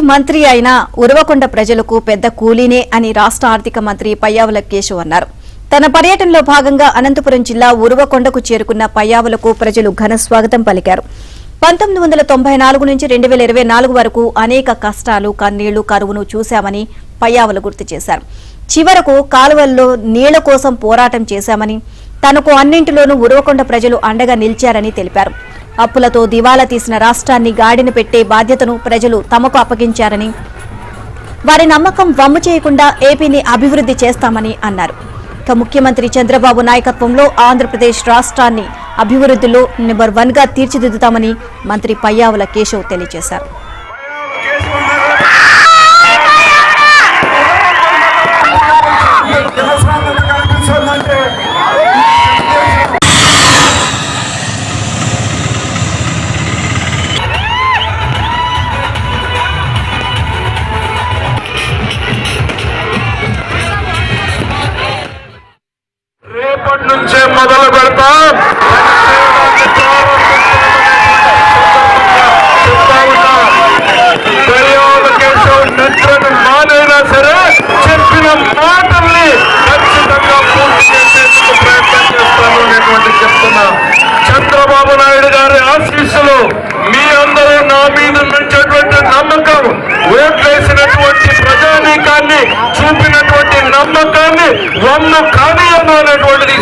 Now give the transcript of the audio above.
మంత్రి అయిన ఉరవకొండ ప్రజలకు పెద్ద కూలీనే అని రాష్ట్ర ఆర్థిక మంత్రి పయ్యావుల కేశవ్ అన్నారు. తన పర్యటనలో భాగంగా అనంతపురం జిల్లా ఉరవకొండకు చేరుకున్న పయ్యావులకు ప్రజలు ఘన స్వాగతం పలికారు. 1994 నుంచి 2024 వరకు అనేక కష్టాలు, కన్నీళ్లు, కరువును చూశామని పయ్యావులు గుర్తు చేశారు. చివరకు కాలువల్లో నీళ్ల కోసం పోరాటం చేశామని, తనకు అన్నింటిలోనూ ఉరవకొండ ప్రజలు అండగా నిలిచారని తెలిపారు. అప్పులతో దివాలా తీసిన రాష్ట్రాన్ని గాడిన పెట్టే బాధ్యతను ప్రజలు తమకు అప్పగించారని, వారి నమ్మకం వమ్ము చేయకుండా ఏపీని అభివృద్ధి చేస్తామని అన్నారు. ఇక ముఖ్యమంత్రి చంద్రబాబు నాయకత్వంలో ఆంధ్రప్రదేశ్ రాష్ట్రాన్ని అభివృద్ధిలో నెంబర్ 1 గా తీర్చిదిద్దుతామని మంత్రి పయ్యావుల కేశవ్ తెలియజేశారు. రేపటి నుంచే మొదలు పెడతాం. నిద్రను మానైనా సరే చెప్పిన మాటల్ని ఖచ్చితంగా పూర్తి చేసేందుకు ప్రయత్నం చేస్తాను అనేటువంటి చెప్తున్నా. చంద్రబాబు నాయుడు గారి ఆశీస్సులు మీ అందరూ నా మీద ఉన్నటువంటి నమ్మకం, ఓట్లేసినటువంటి ప్రజానీకాన్ని చూపినటువంటి నమ్మకాన్ని వమ్ము కానీ అనేటువంటిది